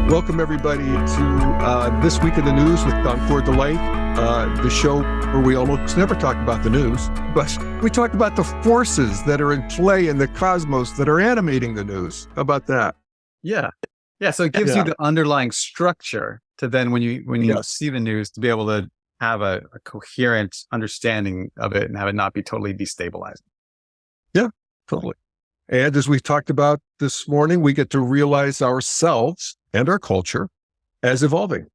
Welcome, everybody, to This Week in the News with Ankur Delight, the show where we almost never talk about the news, but we talk about the forces that are in play in the cosmos that are animating the news. How about that? Yeah. So it gives you the underlying structure to then when you see the news to be able to have a coherent understanding of it and have it not be totally destabilizing. Yeah, totally. And as we talked about this morning, we get to realize ourselves and our culture as evolving.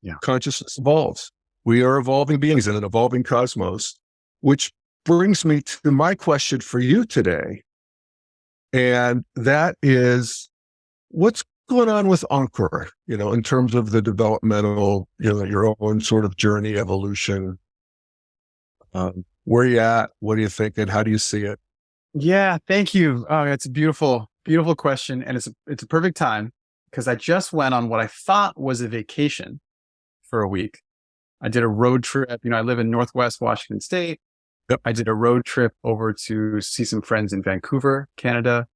Yeah. Consciousness evolves. We are evolving beings in an evolving cosmos, which brings me to my question for you today. And that is, what's going on with Ankur, in terms of the developmental, your own sort of journey, evolution? Where are you at? What are you thinking? How do you see it? Yeah, thank you. Oh, it's a beautiful, beautiful question. And it's a perfect time because I just went on what I thought was a vacation for a week. I did a road trip. I live in Northwest Washington State. Yep. I did a road trip over to see some friends in Vancouver, Canada,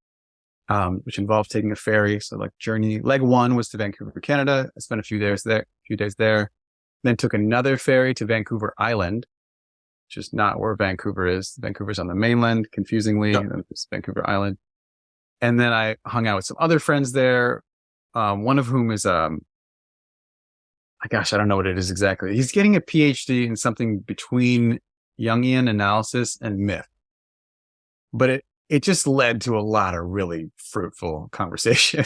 which involved taking a ferry. So leg one was to Vancouver, Canada. I spent a few days there, then took another ferry to Vancouver Island, which is not where Vancouver is. Vancouver's on the mainland, confusingly. Yep. And it's Vancouver Island. And then I hung out with some other friends there. One of whom is, I don't know what it is exactly. He's getting a PhD in something between Jungian analysis and myth. But it just led to a lot of really fruitful conversation.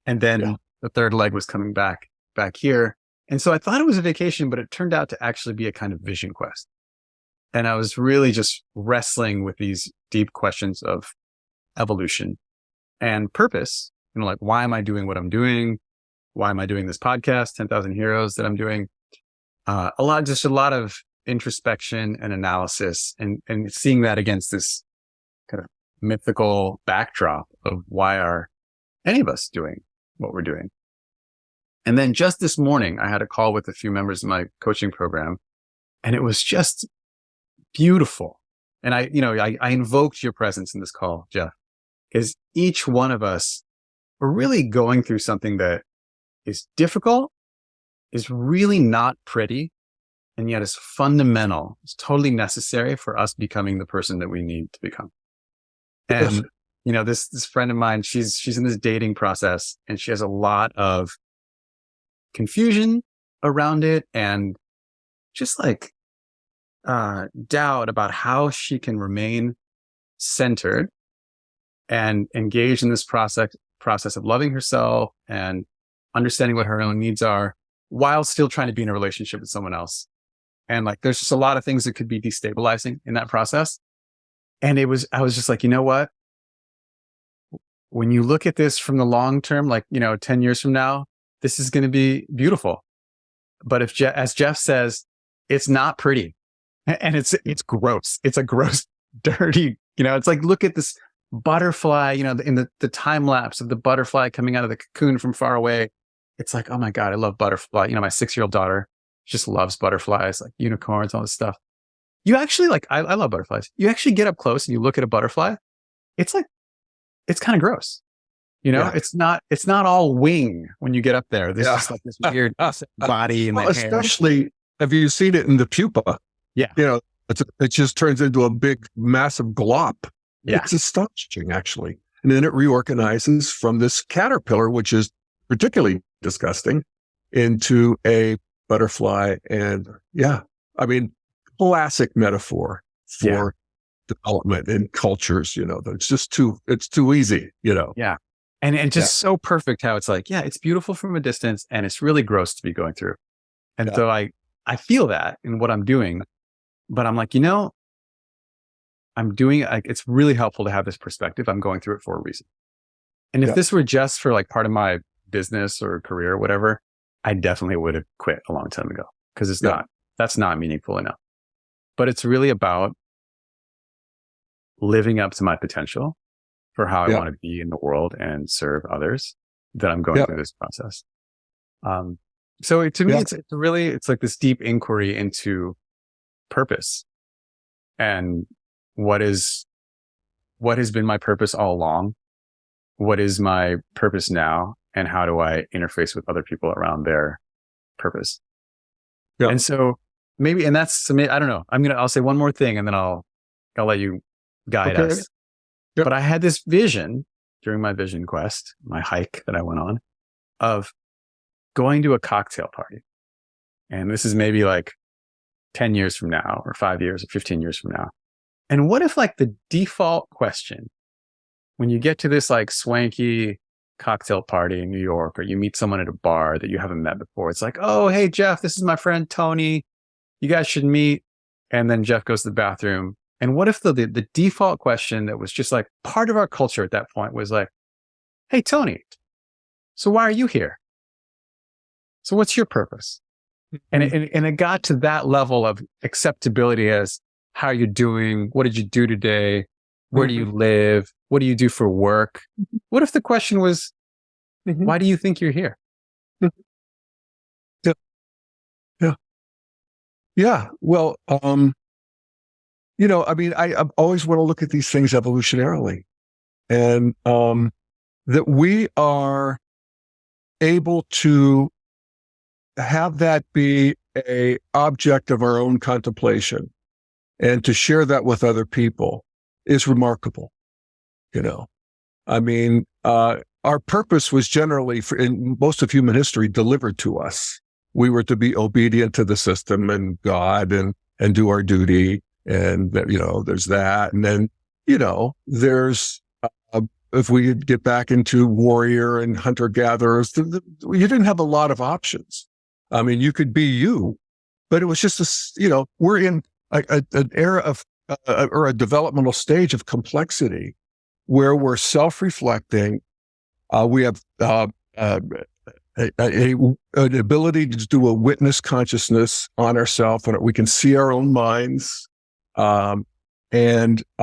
And then the third leg was coming back here. And so I thought it was a vacation, but it turned out to actually be a kind of vision quest. And I was really just wrestling with these deep questions of evolution and purpose. Why am I doing what I'm doing? Why am I doing this podcast, 10,000 Heroes, that I'm doing? A lot of introspection and analysis and seeing that against this kind of mythical backdrop of why are any of us doing what we're doing? And then just this morning, I had a call with a few members of my coaching program, and it was just beautiful. And I invoked your presence in this call, Jeff, because each one of us are really going through something that is difficult, is really not pretty, and yet is fundamental. It's totally necessary for us becoming the person that we need to become. And, this friend of mine, she's in this dating process, and she has a lot of confusion around it and just doubt about how she can remain centered and engage in this process of loving herself and understanding what her own needs are while still trying to be in a relationship with someone else. And there's just a lot of things that could be destabilizing in that process. And I was just like, you know what? When you look at this from the long term, 10 years from now, this is going to be beautiful. But as Jeff says, it's not pretty. And it's gross. It's a gross, dirty, it's look at this butterfly, in the time lapse of the butterfly coming out of the cocoon from far away. It's like, oh my God, I love butterfly. My 6-year-old daughter just loves butterflies, like unicorns, all this stuff. You actually I love butterflies. You actually get up close and you look at a butterfly. It's kind of gross. It's not all wing when you get up there. There's just this weird body and especially, have you seen it in the pupa? Yeah. It just turns into a big, massive glop. Yeah. It's astonishing, actually. And then it reorganizes from this caterpillar, which is particularly disgusting, into a butterfly. And classic metaphor for development in cultures, it's too easy, Yeah. And just so perfect how it's it's beautiful from a distance and it's really gross to be going through. And so I feel that in what I'm doing, but I'm I'm doing it. It's really helpful to have this perspective. I'm going through it for a reason. And if this were just for part of my business or career or whatever, I definitely would have quit a long time ago because that's not meaningful enough. But it's really about living up to my potential for how I want to be in the world and serve others that I'm going through this process. So to me, it's like this deep inquiry into purpose and what has been my purpose all along? What is my purpose now? and how do I interface with other people around their purpose. Yeah. And so maybe, and that's, I don't know. I'll say one more thing and then I'll let you guide us. Yep. But I had this vision during my vision quest, my hike that I went on, of going to a cocktail party. And this is maybe like 10 years from now or 5 years or 15 years from now. And what if like the default question, when you get to this like swanky cocktail party in New York, or you meet someone at a bar that you haven't met before, it's like, oh, hey, Jeff, this is my friend Tony. You guys should meet. And then Jeff goes to the bathroom. And what if the default question that was just like part of our culture at that point was like, hey, Tony, so why are you here? So what's your purpose? And it got to that level of acceptability as, how are you doing? What did you do today? Where do you live? What do you do for work? What if the question was, why do you think you're here? Yeah. Well, I always want to look at these things evolutionarily, and that we are able to have that be a object of our own contemplation and to share that with other people is remarkable. Our purpose was generally, in most of human history, delivered to us. We were to be obedient to the system and God and do our duty. And, there's that. And then, there's, if we get back into warrior and hunter-gatherers, you didn't have a lot of options. I mean, you could be you, but it was just we're in an era of, or a developmental stage of complexity where we're self-reflecting. We have an ability to do a witness consciousness on ourselves, and we can see our own minds. It's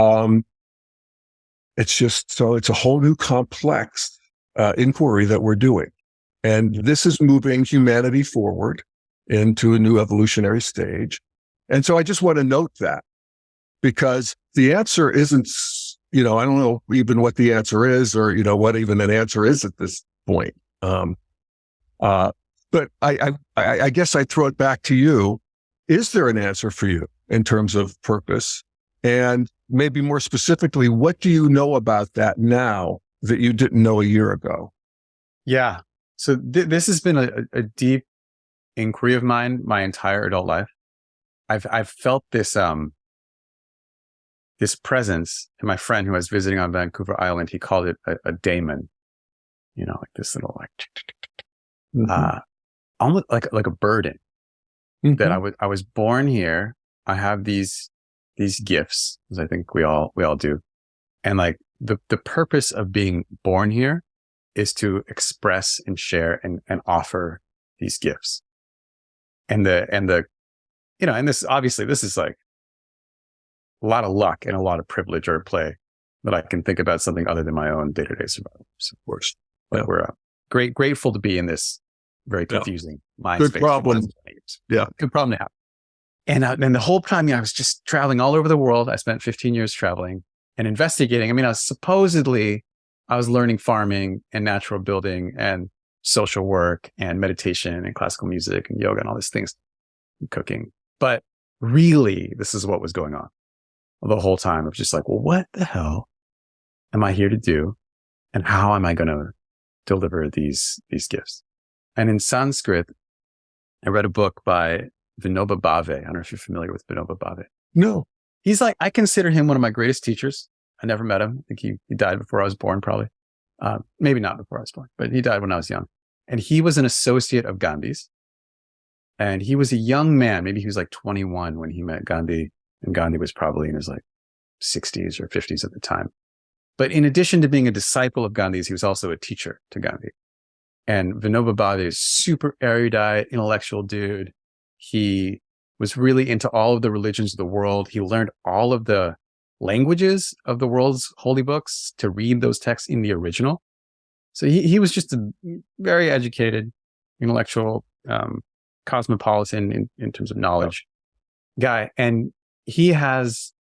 a whole new complex inquiry that we're doing. And this is moving humanity forward into a new evolutionary stage. And so I just want to note that, because the answer isn't, I don't know even what the answer is, or, what even an answer is at this point. But I guess I throw it back to you. Is there an answer for you in terms of purpose? And maybe more specifically, what do you know about that now that you didn't know a year ago? Yeah. So this has been a deep inquiry of mine my entire adult life. I've felt this this presence. And my friend who I was visiting on Vancouver Island, he called it a daemon. Like this little almost like a burden that I was born here. I have these gifts, as I think we all do, and like the purpose of being born here is to express and share and offer these gifts. And this obviously, this is like a lot of luck and a lot of privilege or play that I can think about something other than my own day-to-day survival. So of course, but we're grateful to be in this very confusing mind Good space. problem. Yeah. Good problem to have. And then the whole time, I was just traveling all over the world. I spent 15 years traveling and investigating. I was learning farming and natural building and social work and meditation and classical music and yoga and all these things, and cooking. But really, this is what was going on the whole time. Of just like, well, what the hell am I here to do? And how am I going to deliver these gifts? And in Sanskrit, I read a book by Vinoba Bhave. I don't know if you're familiar with Vinoba Bhave. No. He's like, I consider him one of my greatest teachers. I never met him. I think he died before I was born, probably. Maybe not before I was born, but he died when I was young. And he was an associate of Gandhi's. And he was a young man. Maybe he was like 21 when he met Gandhi. And Gandhi was probably in his like 60s or 50s at the time. But in addition to being a disciple of Gandhi's, he was also a teacher to Gandhi. And Vinoba Bhave is super erudite, intellectual dude. He was really into all of the religions of the world. He learned all of the languages of the world's holy books to read those texts in the original. So he was just a very educated, intellectual, cosmopolitan in terms of knowledge guy. And he has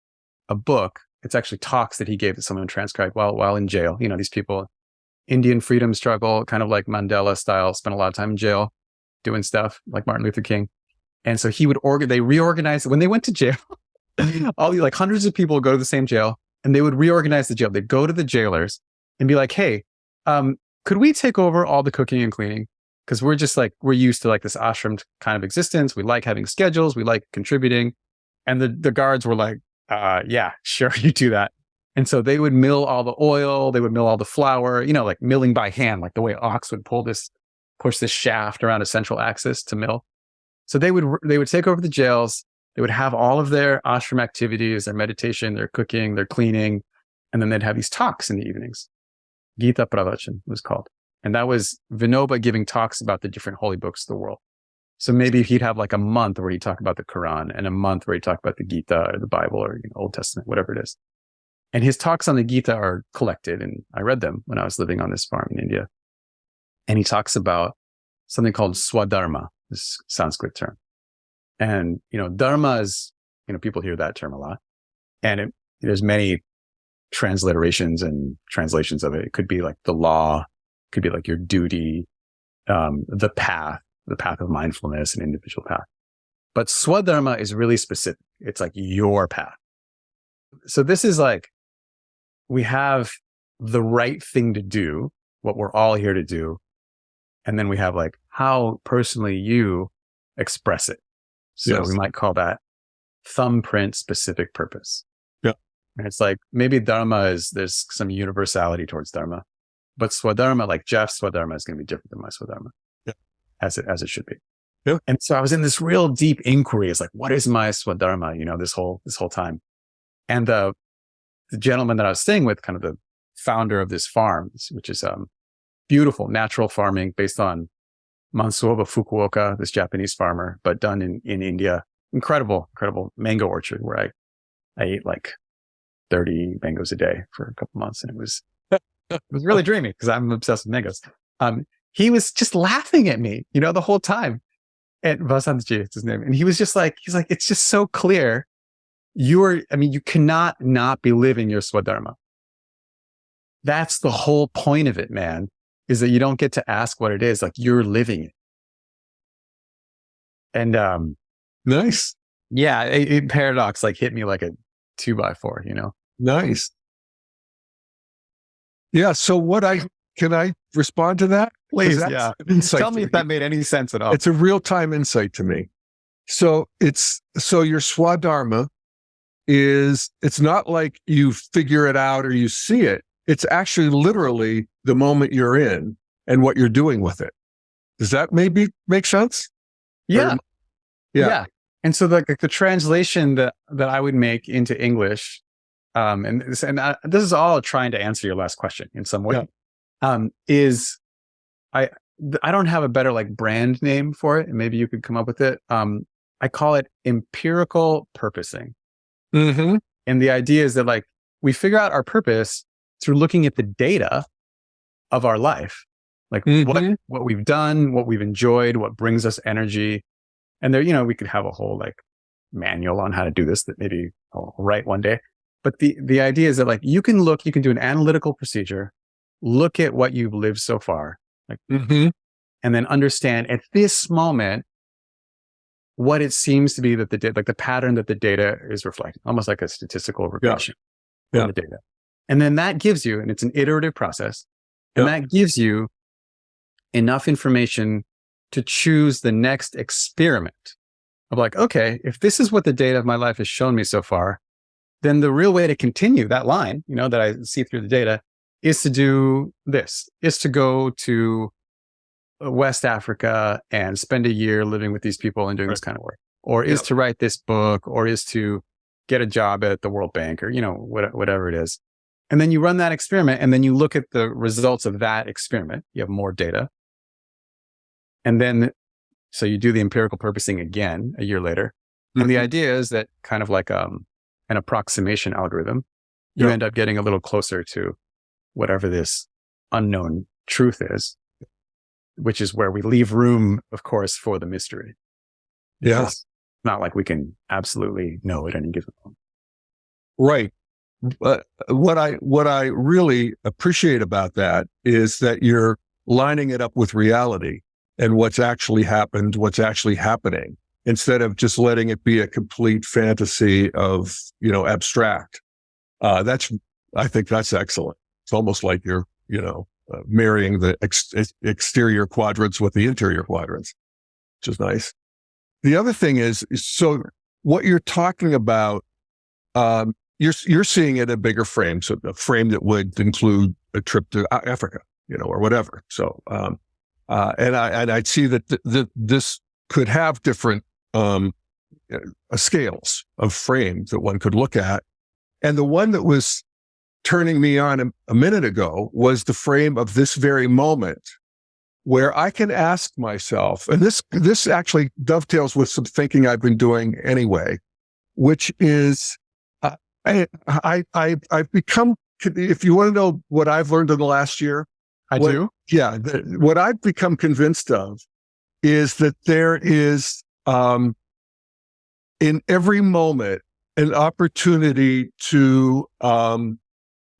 a book. It's actually talks that he gave to someone transcribed while in jail. These people Indian freedom struggle, kind of like Mandela style, spent a lot of time in jail doing stuff like Martin Luther King. And so he would they reorganize when they went to jail. All these like hundreds of people would go to the same jail and they would reorganize the jail. They'd go to the jailers and be like, hey, could we take over all the cooking and cleaning? Because we're used to like this ashram kind of existence. We like having schedules. We like contributing. And the guards were like, yeah, sure, you do that. And so they would mill all the oil. They would mill all the flour, like milling by hand, like the way ox would push this shaft around a central axis to mill. So they would take over the jails. They would have all of their ashram activities, their meditation, their cooking, their cleaning. And then they'd have these talks in the evenings. Gita Pravachan was called. And that was Vinoba giving talks about the different holy books of the world. So maybe he'd have like a month where he'd talk about the Quran and a month where he'd talk about the Gita or the Bible or Old Testament, whatever it is. And his talks on the Gita are collected, and I read them when I was living on this farm in India. And he talks about something called swadharma, this Sanskrit term. And, dharma is, people hear that term a lot. And there's many transliterations and translations of it. It could be like the law, it could be like your duty, the path of mindfulness, an individual path. But swadharma is really specific. It's like your path. So this is like, we have the right thing to do, what we're all here to do. And then we have like how personally you express it. So Yes. we might call that thumbprint specific purpose. Yeah. And it's like, maybe there's some universality towards dharma, but swadharma, like Jeff's swadharma is going to be different than my swadharma. Yeah. As it should be. Yeah. And so I was in this real deep inquiry. It's like, what is my swadharma? This whole time. And the gentleman that I was staying with, kind of the founder of this farm, which is beautiful natural farming based on Mansuoba Fukuoka, this Japanese farmer, but done in India. Incredible mango orchard where I ate like 30 mangoes a day for a couple months. And it was really dreamy because I'm obsessed with mangoes. He was just laughing at me, the whole time. And Vasantji, it's his name. And he was just like, it's just so clear. You cannot not be living your swadharma. That's the whole point of it, man, is that you don't get to ask what it is. Like you're living it. And, Nice. yeah, a paradox like hit me like a 2x4, Nice. Yeah. So can I respond to that? Please, That's yeah. an insight Tell me to if that made any sense at all. It's a real-time insight to me. So your swadharma it's not like you figure it out or you see it. It's actually literally the moment you're in and what you're doing with it. Does that maybe make sense? Yeah. Yeah. And so the translation that I would make into English, and this is all trying to answer your last question in some way, is I don't have a better like brand name for it, and maybe you could come up with it. I call it empirical purposing. Mm-hmm. And the idea is that like we figure out our purpose through looking at the data of our life, like what we've done, what we've enjoyed, what brings us energy. And there, we could have a whole like manual on how to do this that maybe I'll write one day. But the idea is that like you can do an analytical procedure, look at what you've lived so far, like, and then understand at this moment what it seems to be that the pattern that the data is reflecting, almost like a statistical regression of the data. And then that gives you, and it's an iterative process, and that gives you enough information to choose the next experiment of like, okay, if this is what the data of my life has shown me so far, then the real way to continue that line, that I see through the data is to do this, is to go to West Africa and spend a year living with these people and doing this kind of work, or is to write this book, or is to get a job at the World Bank, or, whatever it is. And then you run that experiment and then you look at the results of that experiment. You have more data. And then, so you do the empirical purposing again a year later. And the idea is that kind of like an approximation algorithm, you end up getting a little closer to whatever this unknown truth is, which is where we leave room, of course, for the mystery. Yeah. It's not like we can absolutely know at any given moment. Right. But what I really appreciate about that is that you're lining it up with reality and what's actually happened, what's actually happening, instead of just letting it be a complete fantasy of, abstract. I think that's excellent. It's almost like you're, marrying the exterior quadrants with the interior quadrants, which is nice. The other thing is so what you're talking about, you're seeing it in a bigger frame, so a frame that would include a trip to Africa, or whatever. So, and I'd see that this could have different scales of frame that one could look at, and the one that was turning me on a minute ago was the frame of this very moment, where I can ask myself, and this actually dovetails with some thinking I've been doing anyway, which is I've become, if you want to know what I've learned in the last year, do. Yeah. What I've become convinced of is that there is, in every moment, an opportunity to,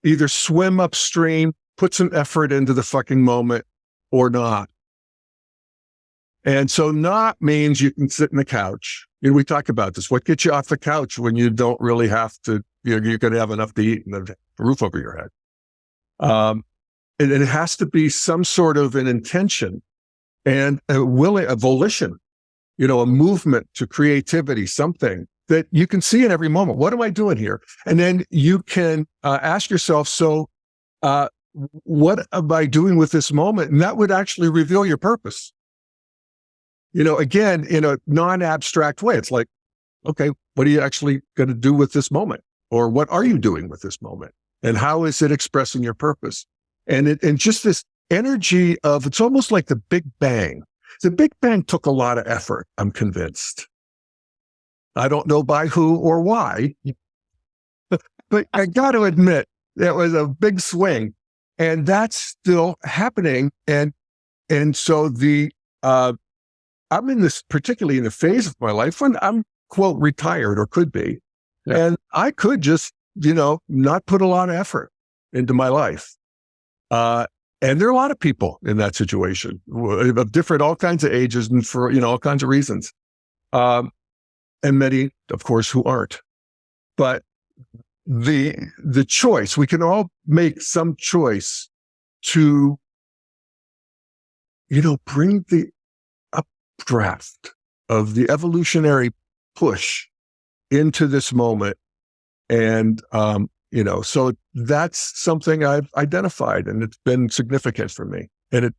either swim upstream, put some effort into the fucking moment, or not. And so not means you can sit in the couch. We talk about this. What gets you off the couch when you don't really have to, you're going to have enough to eat and a roof over your head. And it has to be some sort of an intention and a volition, a movement to creativity, something that you can see in every moment. What am I doing here? And then you can ask yourself, so what am I doing with this moment? And that would actually reveal your purpose. Again, in a non-abstract way. It's like, okay, what are you actually going to do with this moment? Or what are you doing with this moment? And how is it expressing your purpose? And just this energy of, it's almost like the Big Bang. The Big Bang took a lot of effort, I'm convinced. I don't know by who or why, but I got to admit, that was a big swing, and that's still happening. And so I'm in this, particularly in the phase of my life when I'm, quote, retired, or could be. Yeah. And I could just, not put a lot of effort into my life. And there are a lot of people in that situation of different, all kinds of ages and for, all kinds of reasons. And many, of course, who aren't. But the choice, we can all make some choice to, bring the updraft of the evolutionary push into this moment. And, so that's something I've identified, and it's been significant for me. And it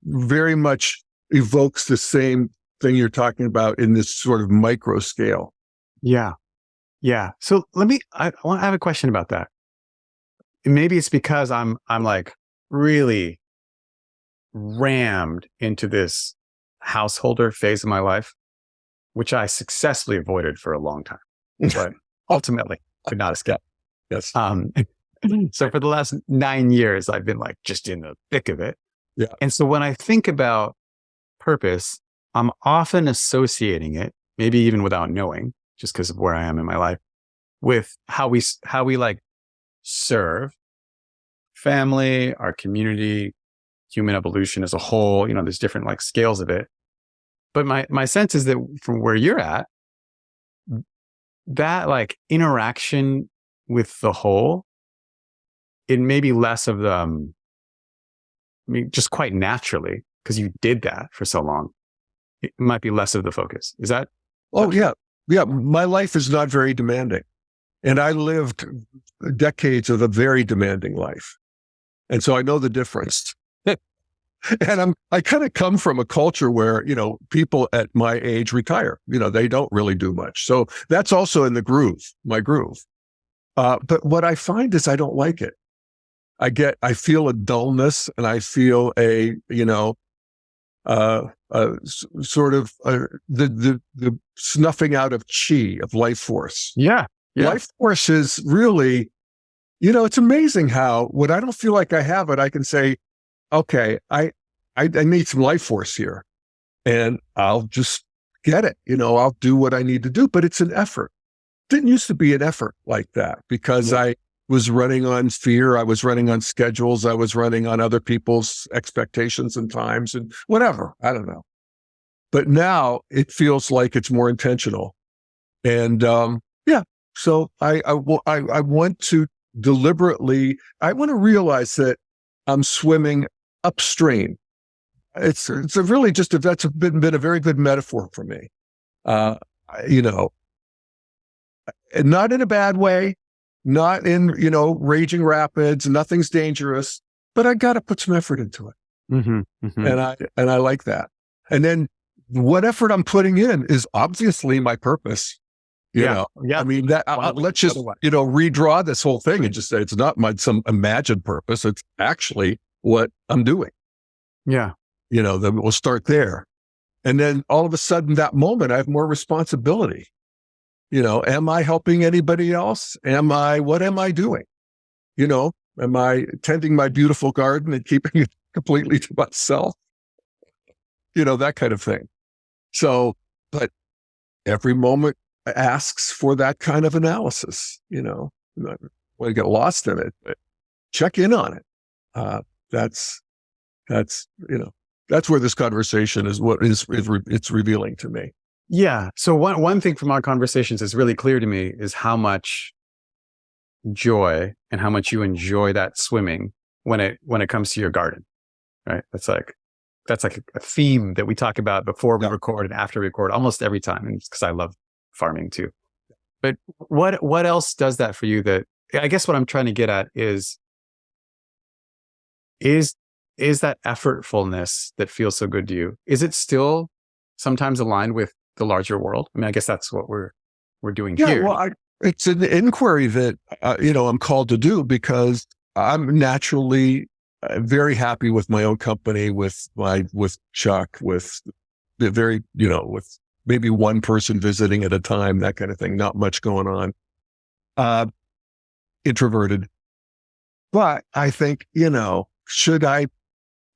very much evokes the same thing you're talking about in this sort of micro scale. Yeah. Yeah. So I have a question about that. Maybe it's because I'm like really rammed into this householder phase of my life, which I successfully avoided for a long time, but ultimately could not escape. Yes. So for the last 9 years, I've been like just in the thick of it. Yeah. And so when I think about purpose, I'm often associating it, maybe even without knowing, just because of where I am in my life, with how we like serve family, our community, human evolution as a whole. There's different like scales of it. But my sense is that from where you're at, that like interaction with the whole, it may be less of the, just quite naturally, because you did that for so long, it might be less of the focus. Is that? Oh, yeah. Yeah. My life is not very demanding. And I lived decades of a very demanding life. And so I know the difference. And I kind of come from a culture where, people at my age retire, they don't really do much. So that's also in the groove, my groove. But what I find is I don't like it. I feel a dullness, and I feel a, sort of the snuffing out of chi, of life force. Yeah. Life force is really, it's amazing how when I don't feel like I have it, I can say, okay, I need some life force here, and I'll just get it. I'll do what I need to do, but it's an effort. Didn't used to be an effort like that, because I was running on fear. I was running on schedules. I was running on other people's expectations and times and whatever. I don't know. But now it feels like it's more intentional. And yeah, so I want to deliberately, I want to realize that I'm swimming upstream. It's a really just, that's been a very good metaphor for me. You know, and not in a bad way, not in, you know, raging rapids, nothing's dangerous, but I got to put some effort into it. And I like that. And then what effort I'm putting in is obviously my purpose. You know, I mean, that let's just, you know, redraw this whole thing and just say it's not some imagined purpose. It's actually what I'm doing. Yeah. You know, then we'll start there. And then all of a sudden that moment, I have more responsibility. You know, am I helping anybody else? What am I doing? You know, am I tending my beautiful garden and keeping it completely to myself? You know, that kind of thing. So, but every moment asks for that kind of analysis, you know, I want to get lost in it, but check in on it. That's, you know, that's where this conversation is what it's revealing to me. Yeah. So one thing from our conversations that's really clear to me is how much joy and how much you enjoy that swimming when it comes to your garden, right? That's like a theme that we talk about before we record and after we record almost every time. And it's because I love farming too. But what else does that for you? That I guess what I'm trying to get at is that effortfulness that feels so good to you? Is it still sometimes aligned with the larger world? I mean, I guess that's what we're doing here. Well, it's an inquiry that, you know, I'm called to do because I'm naturally very happy with my own company, with Chuck, with the very, you know, with maybe one person visiting at a time, that kind of thing, not much going on. Introverted. But I think, you know, should I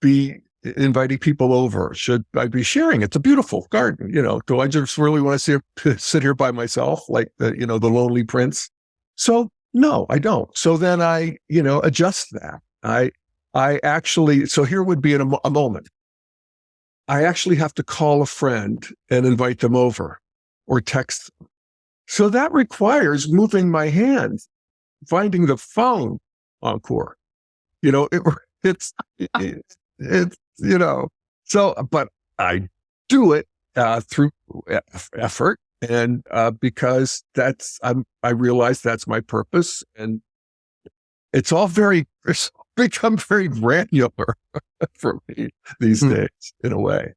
be inviting people over? Should I be sharing? It's a beautiful garden. You know, do I just really want to sit here by myself, like the lonely prince? So no, I don't. So then I, you know, adjust that. I actually, so here would be a moment. I actually have to call a friend and invite them over or text them. So that requires moving my hand, finding the phone, Ankur. You know, it's, you know, so, but I do it through effort and because I realize that's my purpose, and it's become very granular for me these days in a way.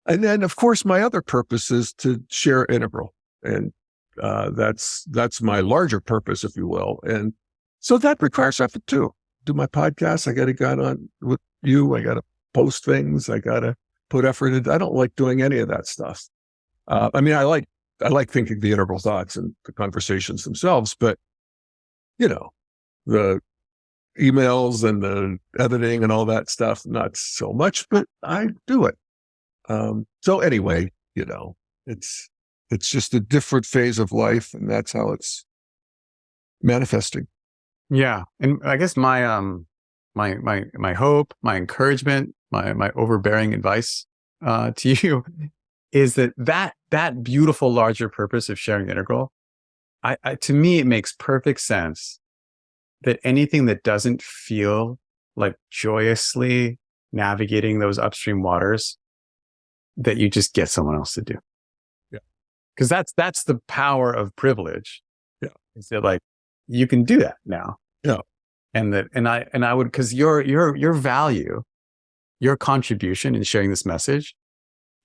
And then of course my other purpose is to share Integral, and that's my larger purpose, if you will. And so that requires effort too. Do my podcast. I got to get on with you. I got to post things. I got to put effort in. I don't like doing any of that stuff. I mean, I like thinking the integral thoughts and the conversations themselves, but you know, the emails and the editing and all that stuff, not so much, but I do it. So anyway, you know, it's just a different phase of life, and that's how it's manifesting. Yeah. And I guess my hope, my encouragement, my overbearing advice to you is that beautiful larger purpose of sharing Integral, to me, it makes perfect sense that anything that doesn't feel like joyously navigating those upstream waters, that you just get someone else to do. Yeah. Because that's the power of privilege. Yeah. Is that like, you can do that now. Yeah. And I would, because your value, your contribution in sharing this message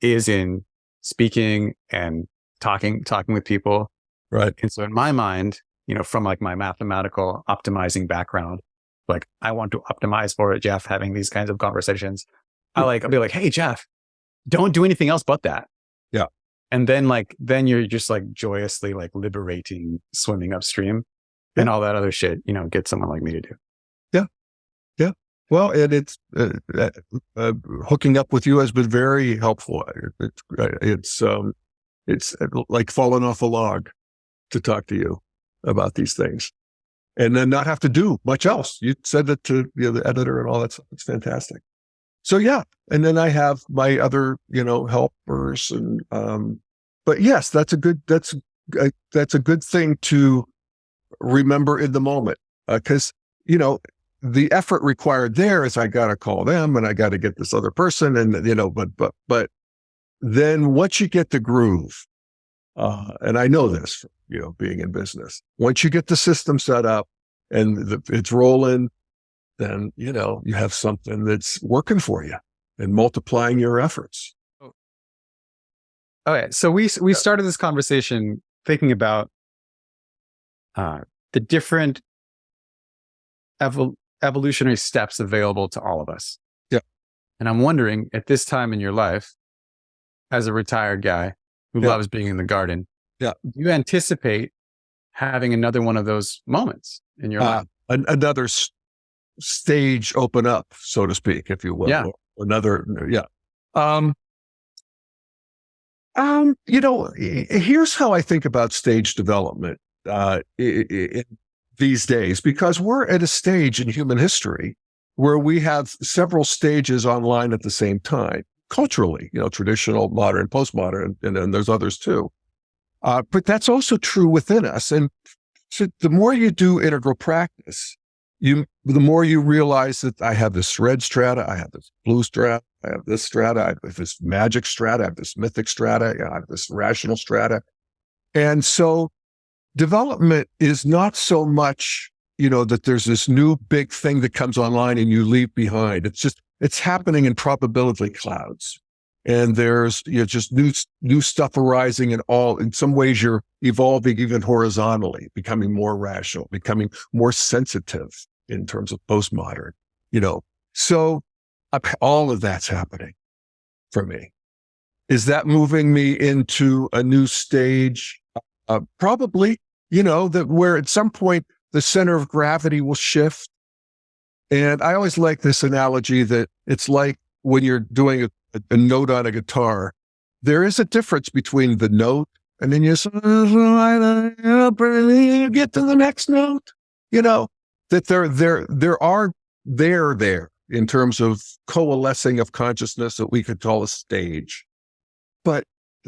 is in speaking and talking with people. Right. And so in my mind, you know, from like my mathematical optimizing background, like I want to optimize for Jeff having these kinds of conversations. I'll be like, hey, Jeff, don't do anything else but that. Yeah. And then you're just like joyously like liberating swimming upstream. And all that other shit, you know, get someone like me to do. Yeah. Yeah. Well, and it's hooking up with you has been very helpful. It's like falling off a log to talk to you about these things. and then not have to do much else. You said that to the editor and all that stuff. It's fantastic. So yeah. And then I have my other, helpers but yes, that's a good thing to remember in the moment. Cause the effort required there is I got to call them and I got to get this other person and, but then once you get the groove, and I know this, being in business, once you get the system set up and it's rolling, then, you have something that's working for you and multiplying your efforts. Okay. So we started this conversation thinking about the different evolutionary steps available to all of us. Yeah. And I'm wondering, at this time in your life, as a retired guy who loves being in the garden, do you anticipate having another one of those moments in your life? Another stage open up, so to speak, if you will. Yeah. Another, yeah. Here's how I think about stage development these days, because we're at a stage in human history where we have several stages online at the same time, culturally, traditional, modern, postmodern, and then there's others too. But that's also true within us. And so the more you do integral practice, the more you realize that I have this red strata, I have this blue strata, I have this strata, I have this magic strata, I have this mythic strata, I have this rational strata. And so development is not so much, that there's this new big thing that comes online and you leave behind. It's happening in probability clouds. And there's just new stuff arising in some ways you're evolving even horizontally, becoming more rational, becoming more sensitive in terms of postmodern, So all of that's happening for me. Is that moving me into a new stage? Probably, that where at some point the center of gravity will shift. And I always like this analogy that it's like when you're doing a note on a guitar, there is a difference between the note and then you get to the next note, that they're there in terms of coalescing of consciousness that we could call a stage. But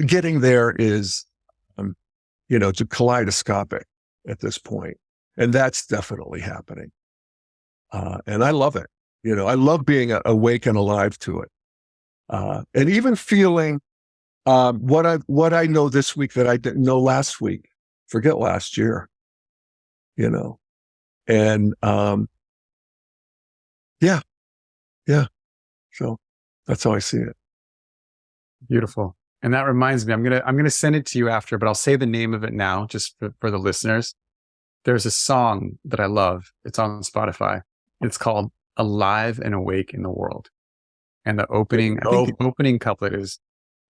getting there is, it's kaleidoscopic at this point. And that's definitely happening. And I love it. I love being awake and alive to it. And even feeling what I know this week that I didn't know last week, forget last year, and yeah. So that's how I see it. Beautiful. And that reminds me, I'm gonna send it to you after, but I'll say the name of it now, just for the listeners. There's a song that I love. It's on Spotify. It's called "Alive and Awake in the World." And the opening couplet is,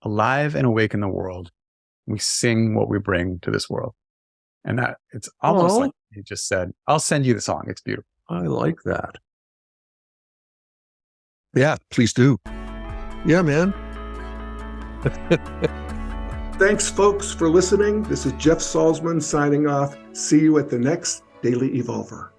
"Alive and awake in the world, we sing what we bring to this world." And that it's almost like you just said. I'll send you the song. It's beautiful. I like that. Yeah, please do. Yeah, man. Thanks, folks, for listening. This is Jeff Salzman signing off. See you at the next Daily Evolver.